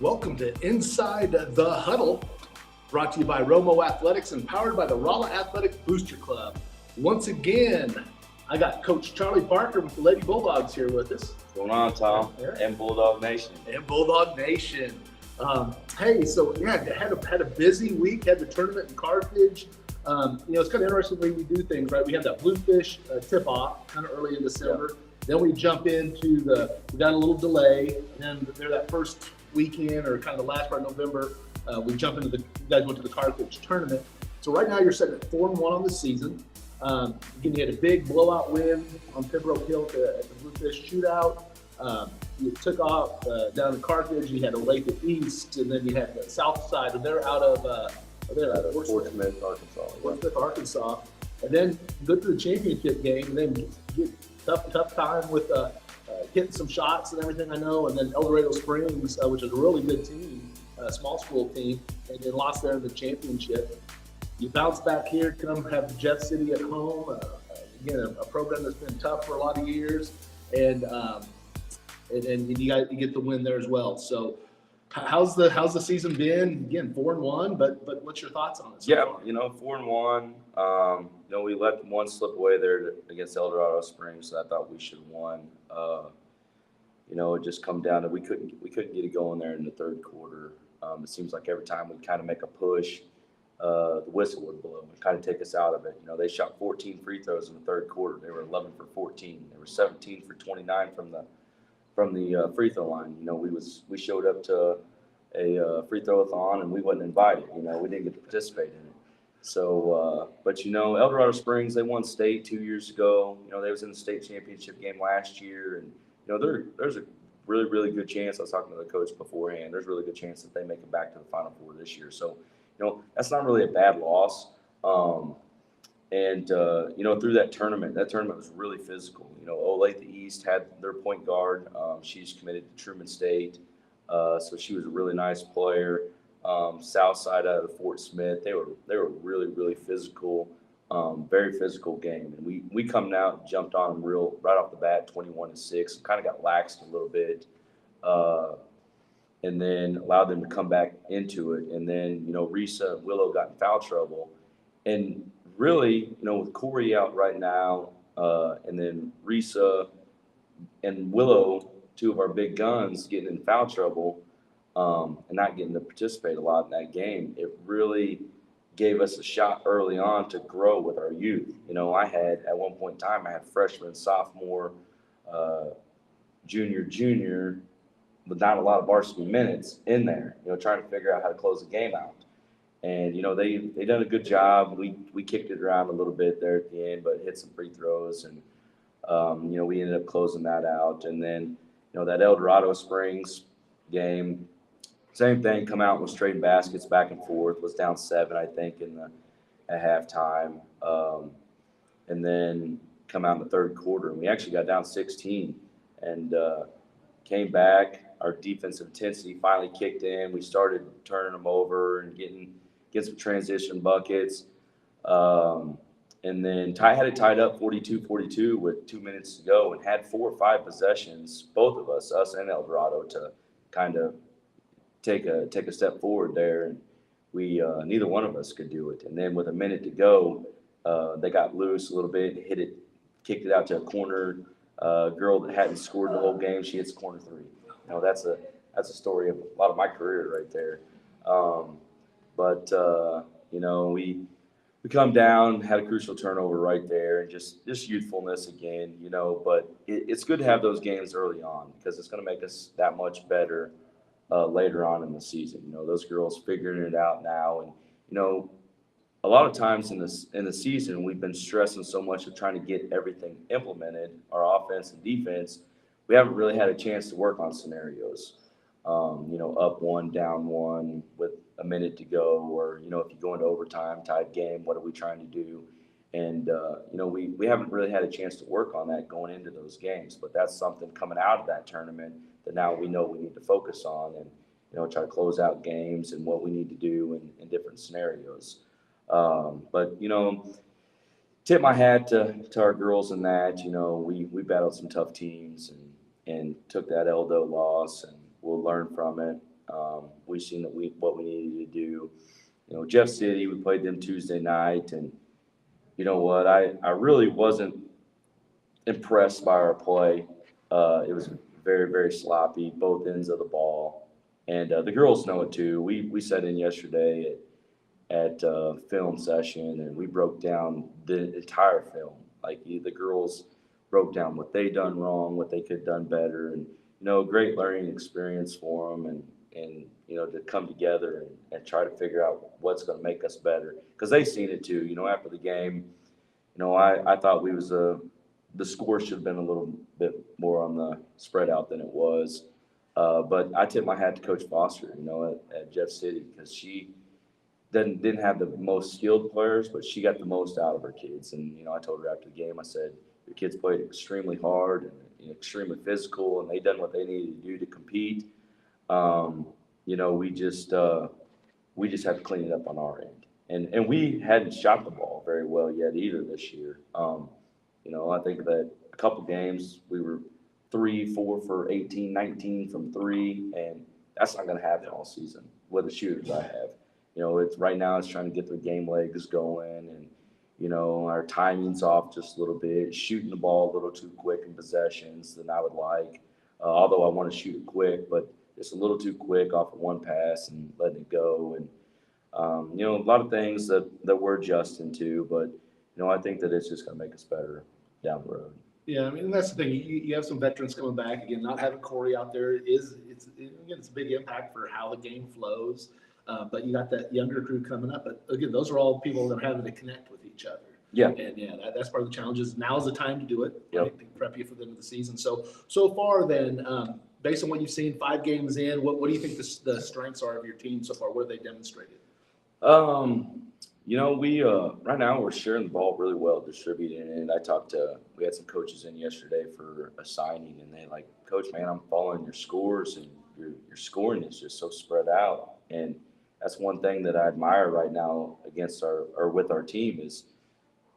Welcome to Inside the Huddle, brought to you by Romo Athletics and powered by the Rolla Athletic Booster Club. Once again, I got Coach Charlie Barker with the Lady Bulldogs here with us. What's going on, Tom? And Bulldog Nation. And Bulldog Nation. Hey, so yeah, had a busy week. Had the tournament in Carthage. It's kind of interesting the way we do things, right? We have that Bluefish tip-off kind of early in December. Yeah. Then we jump into we got a little delay, and then there that first weekend or kind of the last part of November, we jump into you guys went to the Carthage tournament. So right now you're sitting at 4-1 on the season. Again, you had a big blowout win on Pembroke Hill at the Bluefish shootout. You took off down in Carthage. You had a lake at East, and then you had the south side, and they're out of Fort Smith, Arkansas. Fort Smith, Arkansas, and then go to the championship game, and then get tough time with hitting some shots and everything, I know, and then El Dorado Springs, which is a really good team, small school team, and then lost there in the championship. You bounce back here, come have Jeff City at home, again, a program that's been tough for a lot of years, and you get the win there as well. So how's the season been? Again, 4-1, but what's your thoughts on it? So far? 4-1. We let one slip away there against El Dorado Springs, so I thought we should have won. It just come down to we couldn't get it going there in the third quarter. It seems like every time we kind of make a push, the whistle would blow and kind of take us out of it. They shot 14 free throws in the third quarter. They were 11 for 14. They were 17 for 29 from the free throw line. We showed up to a free throw-a-thon and we wasn't invited. We didn't get to participate in it. So, but El Dorado Springs, they won state 2 years ago. They was in the state championship game last year, and there's a really, really good chance. I was talking to the coach beforehand. There's a really good chance that they make it back to the Final Four this year. So, that's not really a bad loss. Through that tournament was really physical. Olathe East had their point guard. She's committed to Truman State, so she was a really nice player. South side out of Fort Smith, they were really, really physical, very physical game. And we come out and jumped on them right off the bat, 21-6, kind of got laxed a little bit, and then allowed them to come back into it. And then Risa and Willow got in foul trouble, and really, with Corey out right now, and then Risa and Willow, two of our big guns, getting in foul trouble, and not getting to participate a lot in that game, it really gave us a shot early on to grow with our youth. I had, at one point in time, I had freshman, sophomore, junior, but not a lot of varsity minutes in there, trying to figure out how to close the game out. And, they done a good job. We kicked it around a little bit there at the end, but hit some free throws. And, we ended up closing that out. And then, that El Dorado Springs game, same thing, come out and was trading baskets back and forth, was down 7, I think, at halftime. And then come out in the third quarter. And we actually got down 16 and came back. Our defensive intensity finally kicked in. We started turning them over and getting some transition buckets. And then had it tied up 42-42 with 2 minutes to go and had 4 or 5 possessions, both of us and El Dorado, to kind of take a step forward there. And we neither one of us could do it. And then with a minute to go, they got loose a little bit, kicked it out to a corner girl that hadn't scored the whole game. She hits corner 3. That's a story of a lot of my career right there. We come down, had a crucial turnover right there, and just youthfulness again, but it's good to have those games early on because it's going to make us that much better later on in the season. Those girls figuring it out now. And, a lot of times in the season, we've been stressing so much of trying to get everything implemented, our offense and defense. We haven't really had a chance to work on scenarios, up 1, down 1 with a minute to go, or, if you go into overtime, tied game, what are we trying to do? And, we haven't really had a chance to work on that going into those games, but that's something coming out of that tournament that now we know we need to focus on and, try to close out games and what we need to do in different scenarios. But tip my hat to our girls in that. We battled some tough teams and took that Eldo loss, and we'll learn from it. We've seen what we needed to do. Jeff City, we played them Tuesday night, and you know what? I really wasn't impressed by our play. It was very, very sloppy, both ends of the ball. And the girls know it too. We sat in yesterday at film session and we broke down the entire film. Like the girls broke down what they done wrong, what they could have done better, and great learning experience for them, and to come together and try to figure out what's going to make us better because they seen it too. After the game, I thought the score should have been a little bit more on the spread out than it was. But I tip my hat to Coach Foster, at Jeff City because she didn't have the most skilled players, but she got the most out of her kids. And I told her after the game, I said, your kids played extremely hard and extremely physical, and they done what they needed to do to compete. Um, we just have to clean it up on our end. And we hadn't shot the ball very well yet either this year. I think that a couple games we were 3, 4 for 18, 19 from three, and that's not going to happen all season with the shooters I have. It's right now it's trying to get their game legs going, and our timing's off just a little bit, shooting the ball a little too quick in possessions than I would like. Although I want to shoot it quick, but it's a little too quick off of one pass and letting it go. And a lot of things that we're adjusting to, but I think that it's just going to make us better down the road. Yeah, I mean that's the thing. You have some veterans coming back again. Not having Corey out there it's a big impact for how the game flows. But you got that younger crew coming up. But again, those are all people that are having to connect with each other. Yeah. And yeah, that's part of the challenges. Now's the time to do it. Yep. Right? To prep you for the end of the season. So far, then, based on what you've seen, 5 games in, what do you think the strengths are of your team so far? What have they demonstrated? We right now we're sharing the ball really well, distributing it. We had some coaches in yesterday for a signing, and they like, Coach, man, I'm following your scores, and your scoring is just so spread out. And that's one thing that I admire right now with our team is,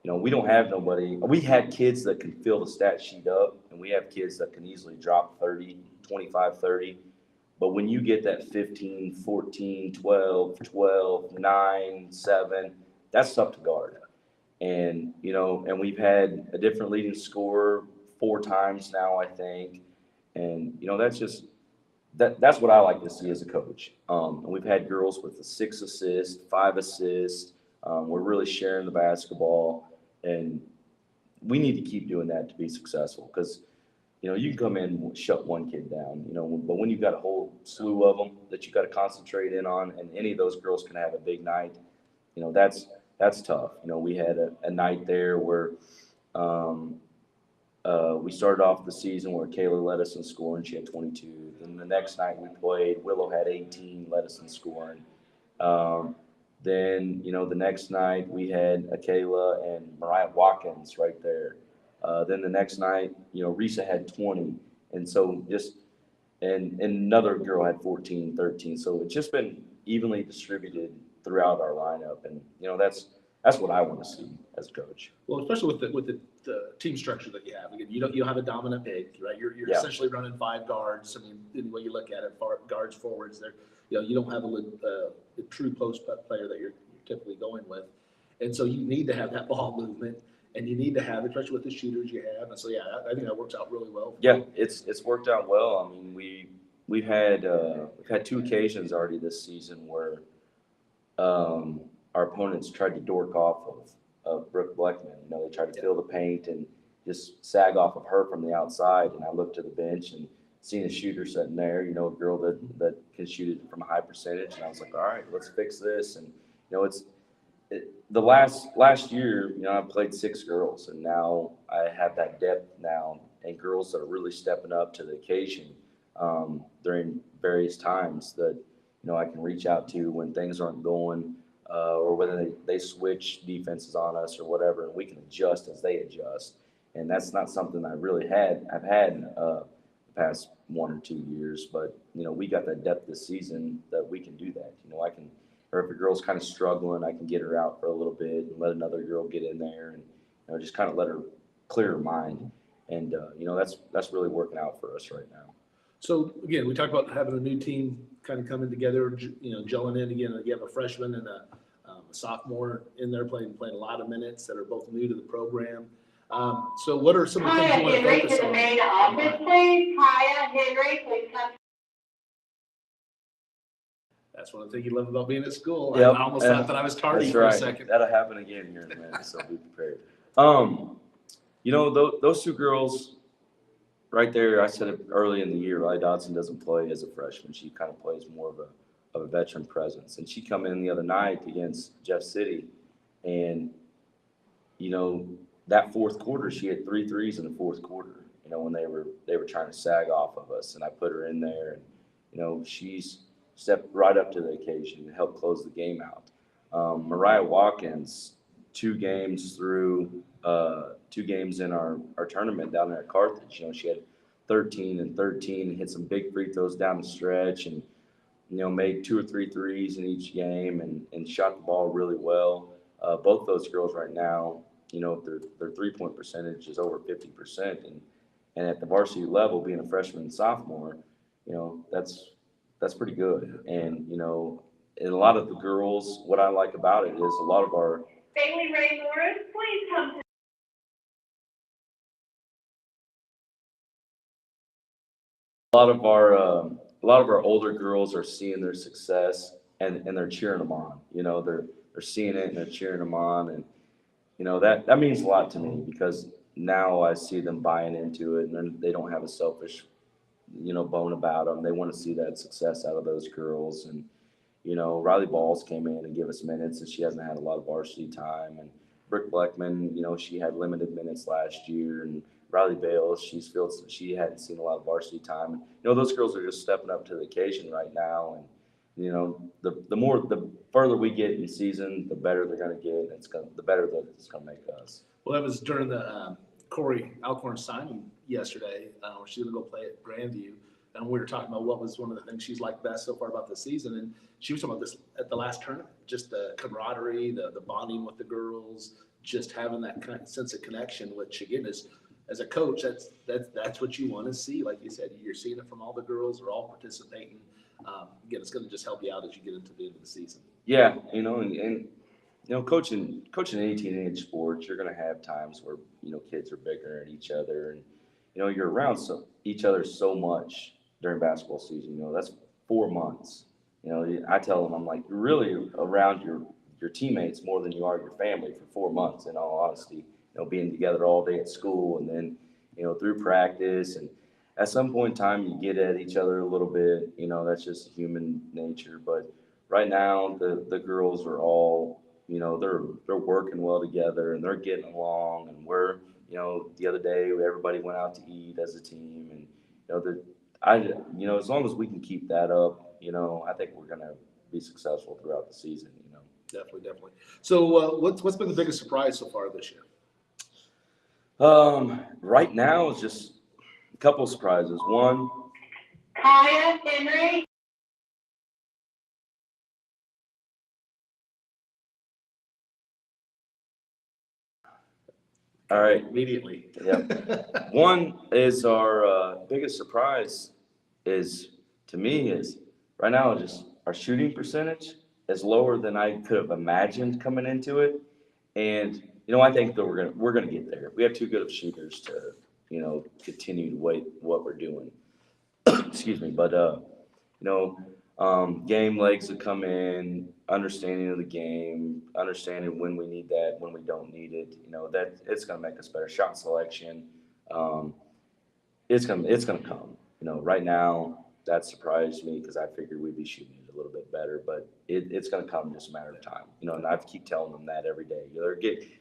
we don't have nobody. We had kids that can fill the stat sheet up, and we have kids that can easily drop 30, 25, 30. But when you get that 15, 14, 12, 9, 7, that's tough to guard. And, and we've had a different leading scorer 4 times now, I think. And, that's what I like to see as a coach. And we've had girls with 6 assists, 5 assists. We're really sharing the basketball. And we need to keep doing that to be successful because you can come in and shut one kid down, but when you've got a whole slew of them that you got to concentrate in on, and any of those girls can have a big night, that's tough. We had a night there where we started off the season where Kayla led us in scoring. She had 22. Then the next night we played, Willow had 18, led us in scoring. Then, the next night we had Kayla and Mariah Watkins right there. Then the next night, Risa had 20. And so and another girl had 14, 13. So it's just been evenly distributed throughout our lineup. And, that's what I want to see as a coach. Well, especially with the team structure that you have. Again, you don't have a dominant big, right? You're essentially running 5 guards. I mean, any way you look at it, guards, forwards, there. You don't have a true post player that you're typically going with, and so you need to have that ball movement, and you need to have, especially with the shooters you have. And so, yeah, I think that works out really well. Yeah, it's worked out well. I mean, we've had 2 occasions already this season where our opponents tried to dork off of Brooke Bleckman. They tried to fill the paint and just sag off of her from the outside. And I looked to the bench and seen a shooter sitting there, a girl that can shoot it from a high percentage. And I was like, all right, let's fix this. And, the last year, I played 6 girls, and now I have that depth now and girls that are really stepping up to the occasion during various times that, I can reach out to when things aren't going or whether they switch defenses on us or whatever, and we can adjust as they adjust. And that's not something I've had in the past 1 or 2 years, but, we got that depth this season that we can do that. Or if a girl's kind of struggling, I can get her out for a little bit and let another girl get in there and just kind of let her clear her mind. And, that's really working out for us right now. So again, we talked about having a new team kind of coming together, gelling in again. You have a freshman and a sophomore in there playing a lot of minutes that are both new to the program. So what are some of the things you want to Henry, focus to the on? main office, please. Kaya, Henry, please come. That's one thing you love about being at school. Yep. I almost thought that I was tardy That's for right. a second. That'll happen again here in a minute, so be prepared. Those two girls right there, I said it early in the year, Riley Dodson doesn't play as a freshman. She kind of plays more of a veteran presence. And she come in the other night against Jeff City, and, that fourth quarter, she had 3 threes in the fourth quarter, when they were trying to sag off of us. And I put her in there, and, she's stepped right up to the occasion and helped close the game out. Mariah Watkins, 2 games in our tournament down there at Carthage. She had 13 and 13 and hit some big free throws down the stretch and, made 2 or 3 threes in each game and shot the ball really well. Both those girls right now, their 3-point percentage is over 50%. And at the varsity level, being a freshman and sophomore, that's pretty good. And, and a lot of the girls, what I like about it is a lot of our Bailey Ray Morris, please come to. a lot of our older girls are seeing their success and they're cheering them on. They're seeing it and they're cheering them on, and that means a lot to me because now I see them buying into it and they don't have a selfish bone about them. They want to see that success out of those girls. And Riley Balls came in and gave us minutes, and she hasn't had a lot of varsity time. And Brick Bleckman, she had limited minutes last year. And Riley Bales, she hadn't seen a lot of varsity time. And, those girls are just stepping up to the occasion right now. And the further we get in season, the better they're going to get. The better that it's going to make us. Well, that was during the Corey Alcorn signing yesterday. She's going to go play at Grandview. And we were talking about what was one of the things she's liked best so far about the season. And she was talking about this at the last tournament, just the camaraderie, the bonding with the girls, just having that kind of sense of connection, which again is, as a coach, that's what you want to see. Like you said, you're seeing it from all the girls. They're all participating. Again, it's going to just help you out as you get into the end of the season. Yeah, coaching any teenage sports, you're going to have times where, kids are bickering at each other and, you're around each other so much during basketball season. That's 4 months. I tell them, I'm like, you're really around your teammates more than you are your family for 4 months, in all honesty. Being together all day at school and then, through practice. And at some point in time, you get at each other a little bit. That's just human nature. But right now, the girls are all, they're working well together and they're getting along. And we're, the other day, everybody went out to eat as a team. And, as long as we can keep that up, I think we're going to be successful throughout the season, Definitely. So what's been the biggest surprise so far this year? Right now, it's just a couple of surprises. One, Kaya, Henry. all right. Immediately. Yep. One is our biggest surprise to me is right now just our shooting percentage is lower than I could have imagined coming into it. And, I think that we're gonna get there. We have too good of shooters to, continue to wait what we're doing. Excuse me. But game legs that come in, understanding of the game, understanding when we need that, when we don't need it. That it's going to make us better. Shot selection, it's gonna come. Right now that surprised me because I figured we'd be shooting it a little bit better, but it's going to come in just a matter of time. And I keep telling them that every day.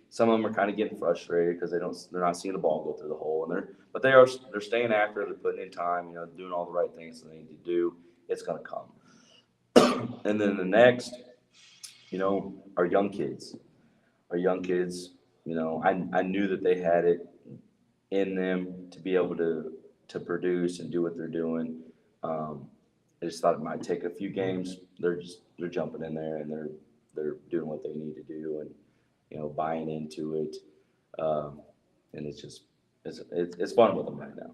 Some of them are kind of getting frustrated because they're not seeing the ball go through the hole, but they're staying after. They're putting in time. Doing all the right things they need to do. It's going to come. And then the next, our young kids. Our young kids, I knew that they had it in them to be able to produce and do what they're doing. I just thought it might take a few games. They're jumping in there and they're doing what they need to do and buying into it. And it's fun with them right now.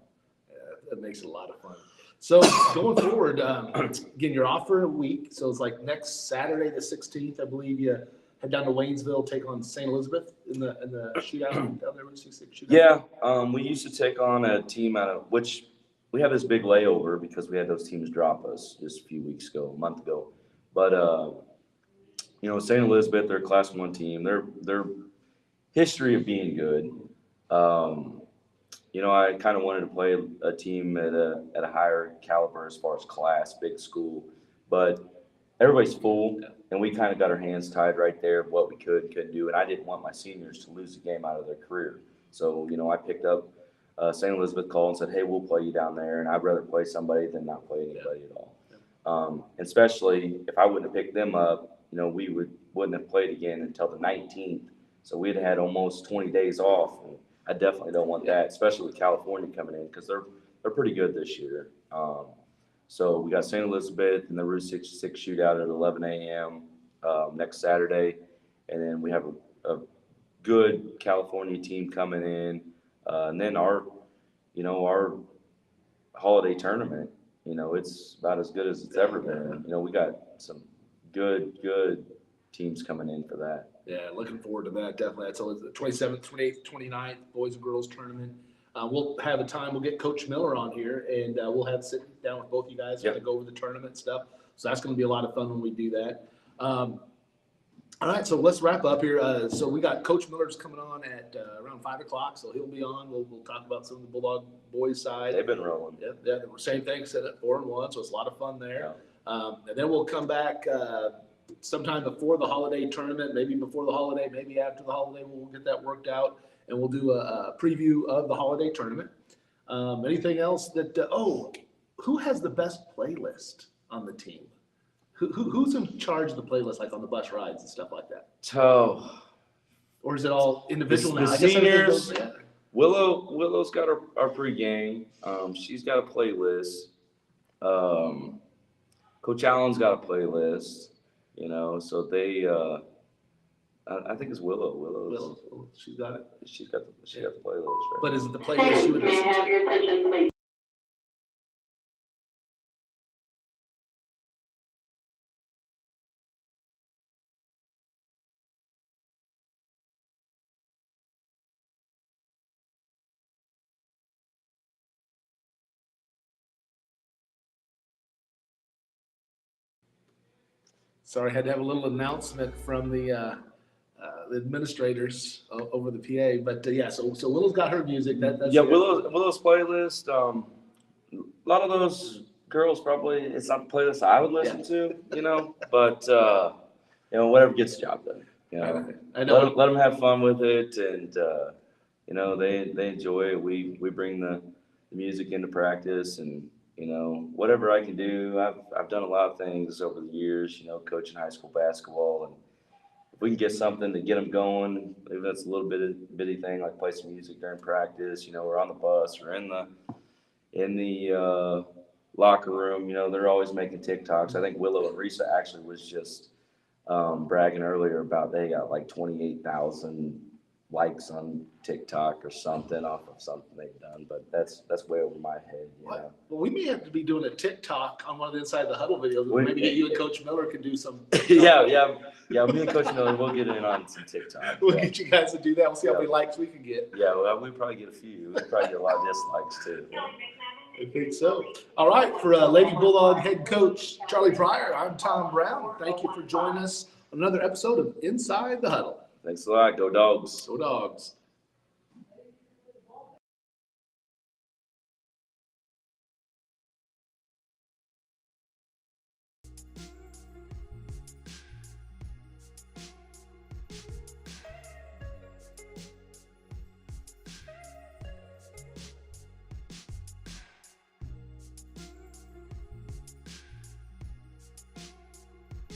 Yeah, that makes it a lot of fun. So going forward, again, you're off for a week. So it's like next Saturday, the 16th, I believe you head down to Waynesville, take on St. Elizabeth in the shootout down there, Route 66 shootout. Yeah, we used to take on a team out of which we have this big layover because we had those teams drop us just a few weeks ago, a month ago. But St. Elizabeth, they're a Class 1 team. Their history of being good. I kind of wanted to play a team at a higher caliber as far as class, big school, but everybody's full, and we kind of got our hands tied right there of what we could and couldn't do, and I didn't want my seniors to lose a game out of their career. So, I picked up St. Elizabeth call and said, hey, we'll play you down there, and I'd rather play somebody than not play anybody at all. Especially if I wouldn't have picked them up, we wouldn't have played again until the 19th. So we'd had almost 20 days off. And I definitely don't want that, especially with California coming in because they're pretty good this year. So we got St. Elizabeth and the Route 66 shootout at 11 a.m. Next Saturday, and then we have a good California team coming in, and then our holiday tournament. It's about as good as it's ever been. We got some good teams coming in for that. Yeah, looking forward to that, definitely. So it's the 27th, 28th, 29th, boys and girls tournament. We'll have a time, we'll get Coach Miller on here, and we'll have sit down with both you guys to go over the tournament stuff. So that's going to be a lot of fun when we do that. All right, so let's wrap up here. So we got Coach Miller's coming on at around 5 o'clock, so he'll be on. We'll talk about some of the Bulldog boys side. They've been rolling. Yeah, same thing, set at 4-1, so it's a lot of fun there. Yeah. And then we'll come back sometime before the holiday tournament, maybe before the holiday, maybe after the holiday. We'll get that worked out, and we'll do a preview of the holiday tournament. Anything else that who has the best playlist on the team? Who's in charge of the playlist, like on the bus rides and stuff like that? So, or is it all individual the now? seniors, Willow's got our pregame. She's got a playlist. Coach Allen's got a playlist. So they, I think it's Willow. Willow, she's got it. She's got the playlist, right? But is it the playlist you would May I have your attention, please? Sorry, I had to have a little announcement from the administrators over the PA, but so Willow's got her music. That's Willow's playlist. A lot of those girls probably it's not the playlist I would listen to, but whatever gets the job done. I know. Let them have fun with it, and they enjoy it. We bring the music into practice, and whatever I can do. I've done a lot of things over the years, coaching high school basketball, and if we can get something to get them going, maybe that's a little bitty thing, like play some music during practice, we're on the bus or in the locker room, they're always making TikToks. I think Willow and Risa actually was just bragging earlier about they got like 28,000 likes on TikTok or something off of something they've done, but that's way over my head. Well, we may have to be doing a TikTok on one of the Inside the Huddle videos. Maybe you and Coach Miller can do some. Yeah. Me and Coach Miller, we'll get in on some TikTok. We'll get you guys to do that. We'll see how many likes we can get. Yeah, we probably get a few. We probably get a lot of dislikes too. I think so. All right, for Lady Bulldog head coach Charlie Pryor, I'm Tom Brown. Thank you for joining us on another episode of Inside the Huddle. Thanks a lot. Go Dogs. Go Dogs.